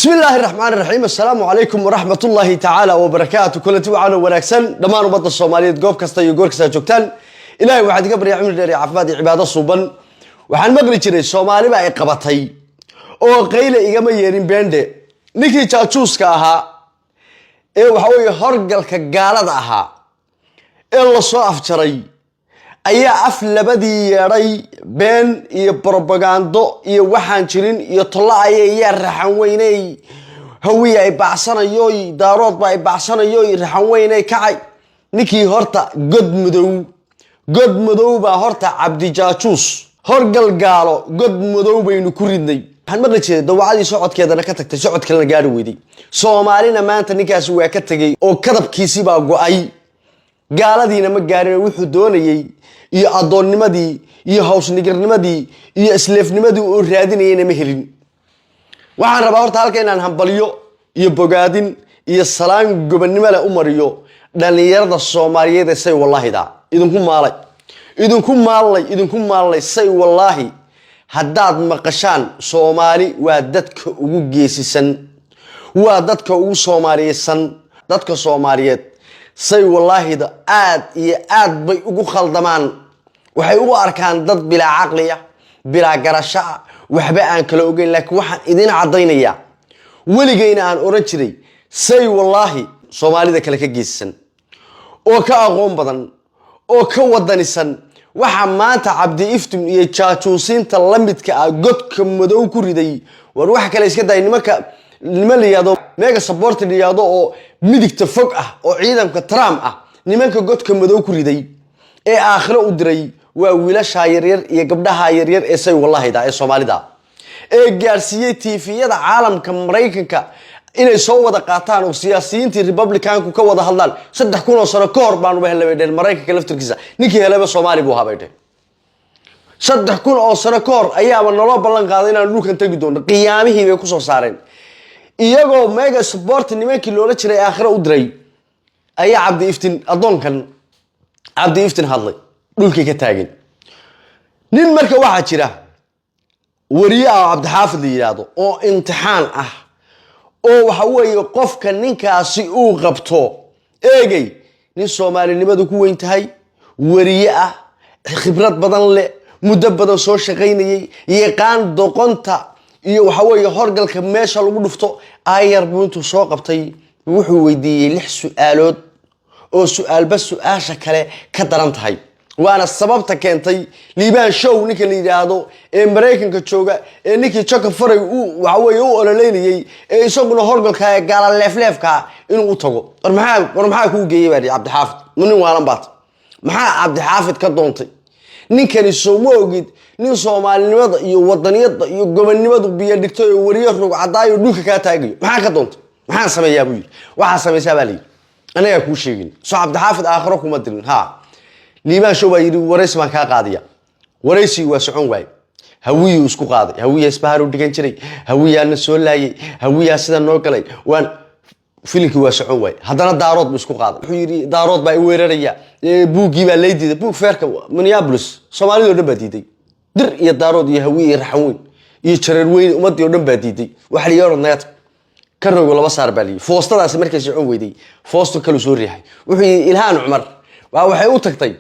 بسم الله الرحمن الرحيم. السلام عليكم ورحمة الله تعالى وبركاته. كل توعنا ونكسن دمان وبط الصومالية جوب كستا يقول كستا جوكتان إلهي واحد قبل يعمل داري عفاد عبادة صوبا وحن مقري جري الصومالي بقى قبطي أو قيل إيجام يرين بينده نيكي تشوس كاها إيه وحوي هرجل كجالد أها إلا صاف شري أي أفل بدي يري بين يبروباغاندو يوحن شرين يطلع يرحن ويني هوي يبعثنا يوي دارات بيبعثنا يوي رحن ويني كعي نيكي هرتا قد مدو بهرتا عبد جاچوس هرجل قالو قد مدو بينو كوريدني waxaan maqli jiray dawacadii socodkeedana ka tagtay socod kalena gaari weydii Soomaalina maanta ninkaas waa ka tagay oo kadabkiisi baa go'ay gaaladiina ma gaarin wuxuu doonayay iyo adoonnimadii iyo hawsnigarnimadii iyo isleefnimadii oo raadinayna ma helin waxaan rabaa horta halka inaan hambaliyo iyo bogaadin iyo salaan gobonnimo la u mariyo dhalinyarada Soomaaliyeed ee say wallahi idinku maalay say wallahi haddaad maqashaan Soomaali waa dadka ugu geesisan waa dadka ugu Soomaaliyeysan dadka Soomaaliyeed say wallahi da aad iyo aad bay ugu khaldamaan waxay ugu arkaan dad bila aqliya bila garasho waxba aan kala ogeyn laakiin waxaan idin cadaynaya waligeyna aan oran jiray say wallahi Soomaalida kale ka geesisan oo ka aqoon badan oo ka wadanisan waxa maanta Cabdi Iftim iyo jaajuusinta lamidka ah godka madow ku riday war waxa kale iska day niman liyado mega support liyado oo midigta fog ah oo ciidanka Trump ah nimanka godka madow ku riday ee aakhiro u diray waa wiilasha yaryar iyo gabdhaha yaryar ee say wallahi da ee Soomaalida ee gaarsiiyay TV-yada caalamka Mareykanka inay soo wada qaataan oo siyaasiyiintii Republicanku ka wada hadlaan 3,000 sano ka hor baan u helay Mareykanka laftirkiisa ninkii helaba Soomaali buu habayday 3,000 sano ka hor ayaaba nolol ballan qaaday inaan dhulkan tagi doono qiyaamihii bay ku soo saareen iyagoo mega support nimankii loola jiray aakhira u diray ayaa Cabdi Iftiin adoonkan Cabdi Iftiin hadlay dhulkii ka taagin nin marka waxa jira wariyaha Cabdi Xaafid la yiraahdo oo imtixaan ah oo waxa weeye qofka ninkaasi uu qabto eegay nin Soomaalinimadu ku weyn tahay wariye ah khibrad badan leh muddo badan soo shaqeynayay yaqaan doqonta iyo waxa weeye horgalka meesha lagu dhufto ayar buntu soo qabtay wuxuu weydiiyay 6 su'aalood oo su'aalba su'aasha kale ka daran tahay waana sababta keentay liibaan show ninka la yiraahdo ee Mareykanka jooga ee ninkii Chuck Fury waxa weeye uu ololeynayay ee isaguna horgalka gaala leefleefka inuu u tago war maxaa ku geeyay bari Cabdi Xaafid nin waalan baad maxaa Cabdi Xaafid ka doontay ninkani soo moogid nin Soomaalinimada iyo wadaniyada iyo gobonnimadu biyo dhigtay oo wariyo rug cadaayo dhulka ka taagayo maxaa ka doontay maxaa sameeyaa buu yiri waxa sameeyay baa anaga ku sheegin soo Cabdi Xaafid aakhiro kuma dirin ha liibaan show yiri waraysi ma ka qaadiya waraysi waa socon waay hawiyu isku qaaday hawiya isbahaaru dhigan jiray hawiyana soo laayay hawiya sida noo galay waan filimkii waa socon waay hadana daarood buu isku qaaday wuxuu yiri daarood baa weeraraya buugii baa leeydiday buug feerka Minneapolis Soomaalidu oo dhan baa diiday dir iyo daarood iyo hawiya raxweyn iyo jareer weyn ummadii oo dhan baa diiday waxa la yiraahdo nayad ka rogo laba saar baa lii foostadaas markay socon weyday foosto kale soo riixay wuxuu Ilhaan Umar waxay u tagtay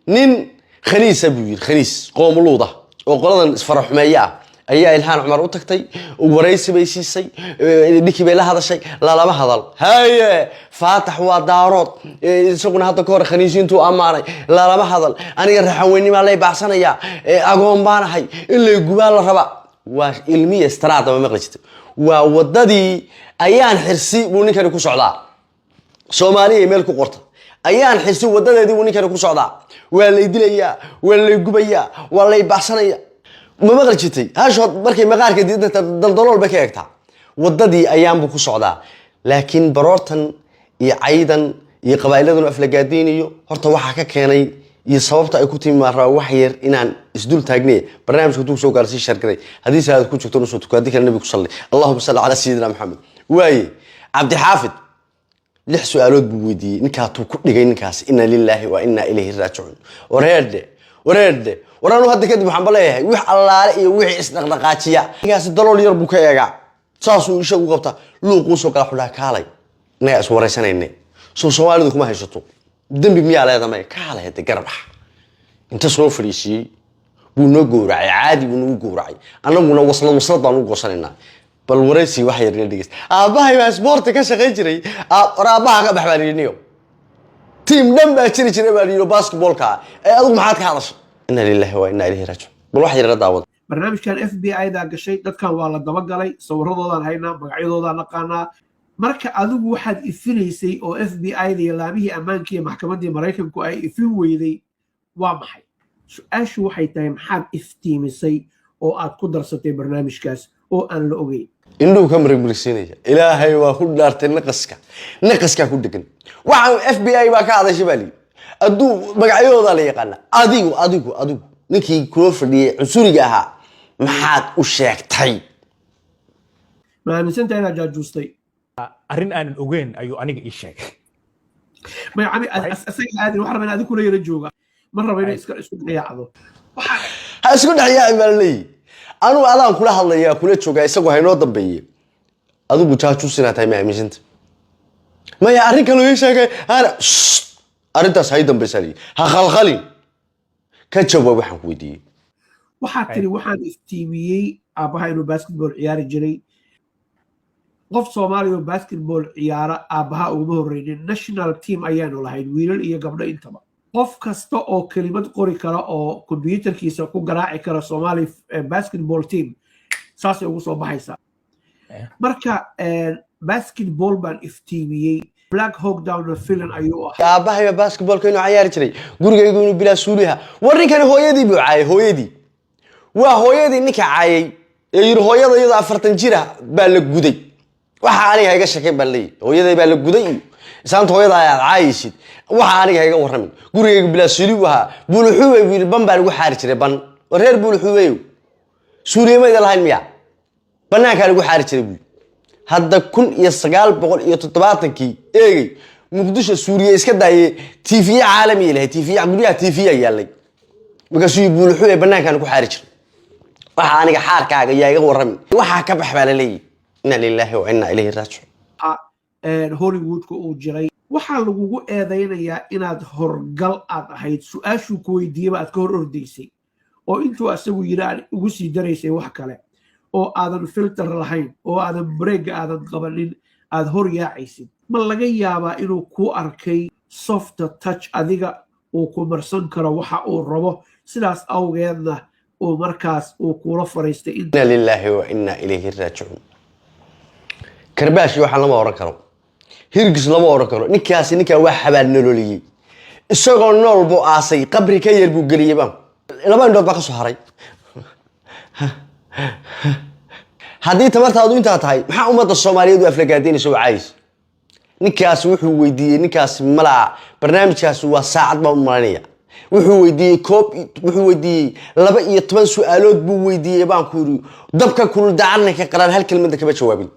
nin khaniisa buu yiri khaniis qoomuluuda oo qoladan isfaraxumeeya ayaa Ilhaan Umar u tagtay waraysi bay siisay ninkii bay la hadashay lama hadal haye faatax waa daarood isaguna hadda ka hor khaniisiintu amaanay lama hadal aniga raxweynima lay baaxsanaya agoon baanahay in la gubaa la raba waa ilmiye istiraada ma maqlajitay waa wadadii ayaan xirsi buu ninkani ku socdaa Soomaaliya meel ku qorta ayaan xirsi wadadeedii uu ninkani ku socdaa waa la dilayaa waa la gubayaa waa la baaxsanaya ma maqlajitay haashood markay maqaarka diidanta daldalool ba ka eegtaa wadadii ayaan buu ku socdaa laakiin baroortan iyo caydan iyo qabaailaduna aflagaadiin iyo horta waxa ka keenay iyo sababta ay ku timi maara wax yar inaan isdul taagnay barnaamijka tuu soo gaarsii shargaday hadii saad ku joogto soo tukaadi kale nabiga sallallahu Allahumma salli ala sayyidina Muhammad waaye Cabdi Xaafid 6 su'aalood buu weydiiyay ninka tuu ku dhigay ninkaas inna lillahi wa inna ilayhi raaji'un wareerde waranu hadda kadib waxaan baleeyahay wax allaale iyo wixii isdaqdaqaajiya ninkaas dalool yar buu ka eegaa saasuu isha u qabta luuquu soo kala xudhaa kaalay inaga is waraysanayne soo Soomaalidu kuma haysato dambi miyaa leedahay kaalay hada garbax inta soo fariisiyay buu noo gowracay caadi buu noo gowracay annaguna waslad baan u goosanayna bal waraysi wax yar dhigis aabahay waa sport ka shaqeyn jiray aabaha ka baxbaaniyo team dhan baa jiray baa basketballka ee adigu maxaad ka hadashay inna lillahi wa inna ilayhi raaji'un bal wax yar daawad barnaamijkan FBI da gashay dadkan waa la daba galay sawiradoodaan haynaa magacyadooda naqaanaa marka adigu waxaad ifinaysay oo FBI da laamihii ammaanka iyo maxkamaddii Mareykanku ay ifin weyday waa maxay su'aashu waxay tahay maxaad iftiimisay oo aad ku darsatay barnaamijkaas oo aan la ogeyn indhuhu ka marigmarigsiinaya ilaahay waa ku dhaartay naqaska ku degan waxa FBI baa ka hadashay bali aduu magacyadooda la yaqaan adigu ninkii kula fadhiyay cusuriga ahaa maxaad u sheegtay ma aaminsantahay inaad jaajustay arrin aan ogeyn ayuu aniga ii sheegay ma yani asaga aadin wax rabaan adigu kula yara jooga ma rabo inay isku dhayaacdo ha isku dhayaacay balay anu adaan kula hadlaya kula jooga isagoo haynoo dambeeyay adigu jaajusina tahay ma aaminsanta ma ya arrin kale ii sheegay ana arrintaas hay dambeysay ha khalkhalin ka jawaab waxaan ku weydiiyay waxaa tiri waxaan iftiimiyey aabaha inuu basketball ciyaari jiray qof Soomaali oo basketball ciyaara aabaha ugu horreeyay national team ayaanu lahayd wiilal iyo gabdho intaba qof kasta oo kelimad qori kara oo computerkiisa ku garaaci kara Somali basketball team saas ay ugu soo baxaysaa marka basketball baan iftiimiyey Black Hawk Down film ayuu ahaa aabaha basketball inuu ciyaari jiray gurigaygu inuu bilaa suuliha warninkani hooyadii buu caayay hooyadii ninka caayay ee yiri hooyada iyada 40 jir ah baa la guday waxa aniga iga shakay balay hooyaday baa la guday isaanta hooyada ay caayishid waxa aniga iga waramin gurigaygu bilaa suuliha waxa buluxuubay wiil ban baa lagu xaari jiray ban reer buluxuubay suuliyeeyada lahayn miya banaanka lagu xaari jiray hadda 1970kii eegay muqdisho Suuriya iska daayay TV caalami ah TV yaalay markaasuu buluxuubay banaanka ku xaari jiray waxa aniga xaarkaaga yaa iga waramin waxa ka baxbaalalay inna lillahi wa inna ilayhi raaji'un Hollywood-ku uu jiray waxa lagugu eedeynayaa inaad horgal aad ahayd su'aashu ku weydiiyay aad ka hor ordaysay oo intuu asagu yiraan ugu sii daraysay wax kale oo aadan filter lahayn oo aadan break aadan qabanin aad hor yaacaysid ma laga yaabaa inuu ku arkay soft touch adiga oo ku marsan karo waxa uu rabo sidaas awgeedna oo markaas uu kula fariistay inna lillahi wa inna ilayhi raaji'un karbaashi waxa lama oran karo hirgis lama oran karo ninka waa xabaal nololiyay isagoo nool buu aasay qabri ka yar buu galiyay baan laba indhood baa ka soo haray haddii tamartaadu intaa tahay maxaa ummadda Soomaaliyeed u aflagaadeynayso caayis ninkaas wuxuu weydiiyay ninkaas malaa barnaamijkaas waa saacad baan u marinaya wuxuu weydiiyay 12 su'aalood buu weydiiyay baan ku yiri dabka kulul dacarna ka qaran hal kelmad ka jawaabin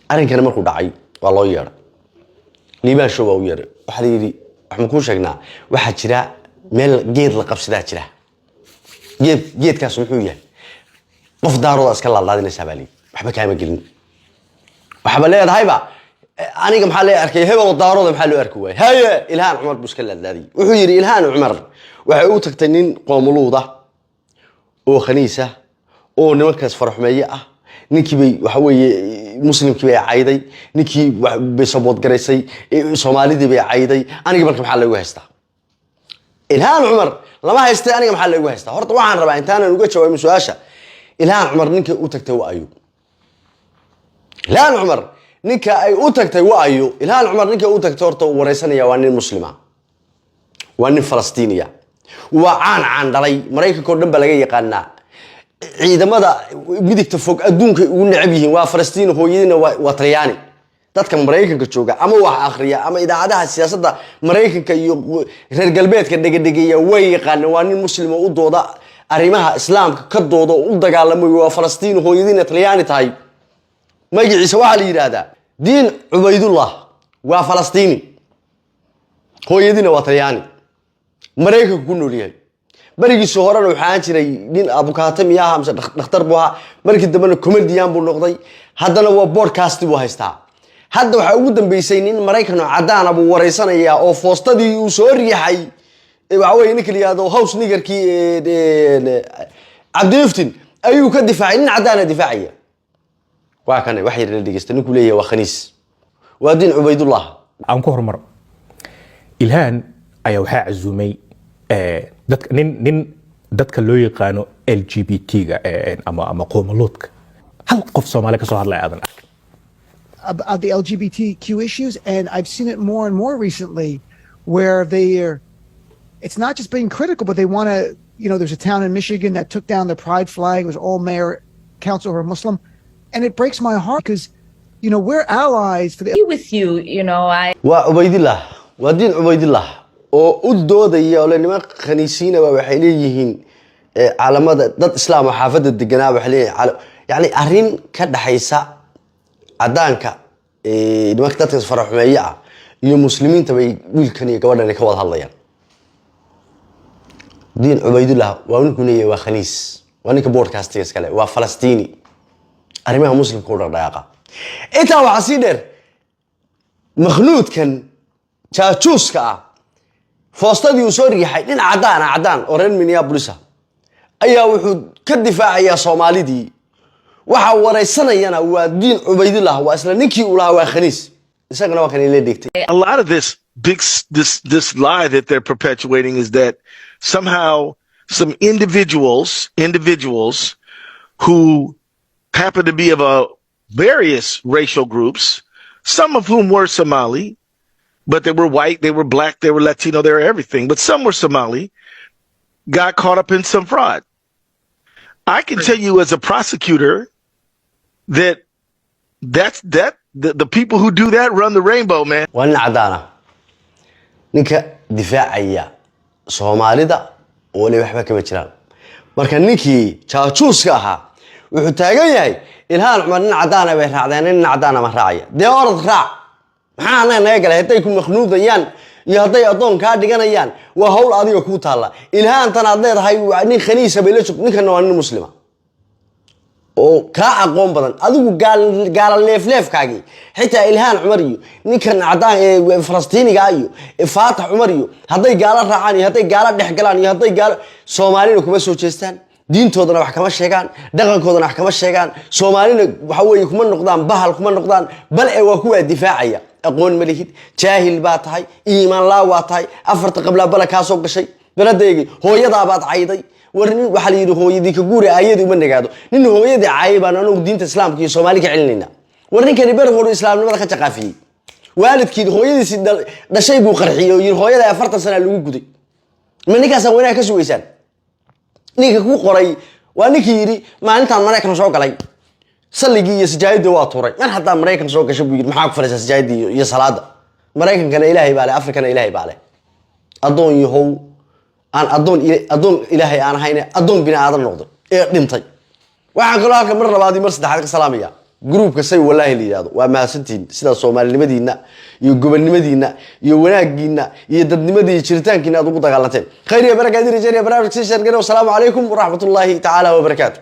arinkana markuu dhacay waa loo yeeray liibaan show u yeeray waxa la yiri wax ma ku sheegnaa waxa jira meel geed la qabsadaa jira geedkaas wuxuu yahay qof daarooda iska laalaadinaysa bali waxba kaama gelin waxba leedahayba aniga maxaa la arkay hebel daarooda maxaa loo arkay haye ilhaan cumar buska laalaadi wuxuu yiri ilhaan cumar waxa uu tagtay nin qoomuluuda oo khaniisa oo nimankaas faraxmeeye ah ninkii bay waxa weeye muslimkii bay cayday ninkii bay sabood garaysay Soomaalidii bay cayday aniga marka maxaa lagu haystaa ilhaan cumar lama haystay aniga maxaa lagu haystaa horta waxaan rabaa intaan uga jawaabo su'aasha ilhaan cumar ninka u tagtay waa ayu ilhaan cumar ninka ay u tagtay waa ayu ilhaan cumar ninka u tagtay horta wareysanaya waa nin muslima waa nin Falastiiniya waa caan dhalay Mareykanka oo dhan baa laga yaqaanaa ciidamada midigta fog adduunka ugu necab yihiin waa Falastiin hooyadina waa Talyaani dadka Mareykanka jooga ama wax akhriya ama idaacadaha siyaasadda Mareykanka iyo reer galbeedka dhagdhagaya way yaqaanaan waa nin muslim oo u dooda arrimaha islaamka ka dooda u dagaalamay waa Falastiin hooyadina Talyaani tahay magaciisa waxa la yiraahdaa diin Ubaydullah waa Falastiini hooyadina waa Talyaani Mareykanka ku nool yahay barigiisu horena waxaan jiray nin abukaata miyaha amse dhakhtar buu ahaa markii dambena comedian buu noqday haddana waa podcast buu haystaa hadda waxa ugu dambeysay nin Mareykan oo cadaan ah buu wareysanaya oo foostadii uu soo riixay waxa weeye ninka liyaado house niggerkii Cabdi Iftiin ayuu ka difaacay nin cadaan difaacaya waa kan wax yar la dhigeysta ninku leeyahay waa khaniis waa diin Ubaydullah aan ku hormar ilhaan ayaa waxaa cazumay dadka loo yaqaano LGBT-ga ama qowmuluudka hal qof Soomaali ka soo hadlay aadan of the LGBTQ issues, and I've seen it more and more recently where it's not just being critical, but they want to, there's a town in Michigan that took down the pride flag. It was all mayor, council who are Muslim. And it breaks my heart because, we're allies for the... With you, I... Ubaydillah, waa diin Ubaydillah oo u doodaya oo niman khaniisiina waxay leeyihiin caalamada dad islaam oo xaafada deganaa waxay leeyihiin yani arrin ka dhaxaysa cadaanka nimanka dadka faraxumeeya iyo muslimiinta bay wiilkan iyo gabadhan ka wada hadlayaan diin Ubaydillah waa uu leeyahay waa khaniis waa ninka broadcastiga iskale waa Falastiini arrimaha muslimka u dhaqdhaqaaqa inta waxa si dheer makhnuudkan jaajuuska foostadii uu soo riixay nin cadaan oo reer Minneapolis ayaa wuxuu ka difaacayaa Soomaalidii waxa wareysanayana waa diin Ubaydillah waa isla ninkii uu lahaa waa khaniis isagana waa kan ilaa dhigtay a lot of this lie that they're perpetuating is that somehow some individuals who happen to be of various racial groups, some of whom were Somali, but they were white, they were black, they were Latino, they were everything. But some were Somali, got caught up in some fraud. I can tell you as a prosecutor that the people who do that run the rainbow, man. Wan cadana. Ninka difaacaya Soomaalida wali waxba kama jiraan. Marka ninkii jaajuuska ahaa wuxuu taagan yahay ilhaan Umar nin cadana bay raacdeen nin cadana ma raacaya. Dee orod raac. maxaa naga galay haday ku makhnuudayaan iyo haday adoon ka dhiganayaan waa hawl adiga ku taala ilhaantan aad leedahay waa nin khaniisa bay la joog ninkan waa nin muslima oo ka aqoon badan adigu gaal leefkaagi xitaa ilhaan Umar iyo ninkan cadaan ee Falastiiniga iyo Faatax Umar iyo haday gaala raacaan iyo haday gaala dhex galaan iyo haday gaal Soomaalina kuma soo jeestaan diintoodana wax kama sheegaan dhaqankoodana wax kama sheegaan Soomaalina waxa weeye kuma noqdaan bahal kuma noqdaan bal ee waa kuwa difaacaya aqoon malihid jaahil baa tahay iimaan la waa tahay afarta qabla bala ka soo gashay baladeegi hooyada baad cayday warni waxa la yiri hooyadii ka guuri aayadu ma nagaado nin hooyadii caayay baan anagu diinta islaamka iyo Soomaali ka celinayna warninkani bar hore islaamnimada ka jaqaafiyay waalidkii hooyadiisi dhashay buu qarxiyo yiri hooyada 40 sano lagu guday ma ninkaas wanaag ka suugaysaan ninka ku qoray waa ninkii yiri maalintan Mareykan soo galay salligii iyo sajaayada waa tuuray man hadaa Mareykan soo gashay buu yiri maxaa ku falaysaa sajaayada iyo salaada Mareykankana Ilaahay baale Afrikana Ilaahay baale adoon yahow aan adoon Ilaahay aan ahayn adoon bini aadan noqdo ee dhintay waxaan kala halka mar labaad mar saddexaad ka salaamaya groupka say wallahi liyaado waa maasantiin sida Soomaalinimadiina iyo gobolnimadiina iyo wanaagiina iyo dadnimadii jiritaankiina aad ugu dagaalanteen khayr iyo barakaad iyo rajaa barnaamijka sheergana wasalaamu calaykum wa rahmatullaahi ta'ala wa barakaatuh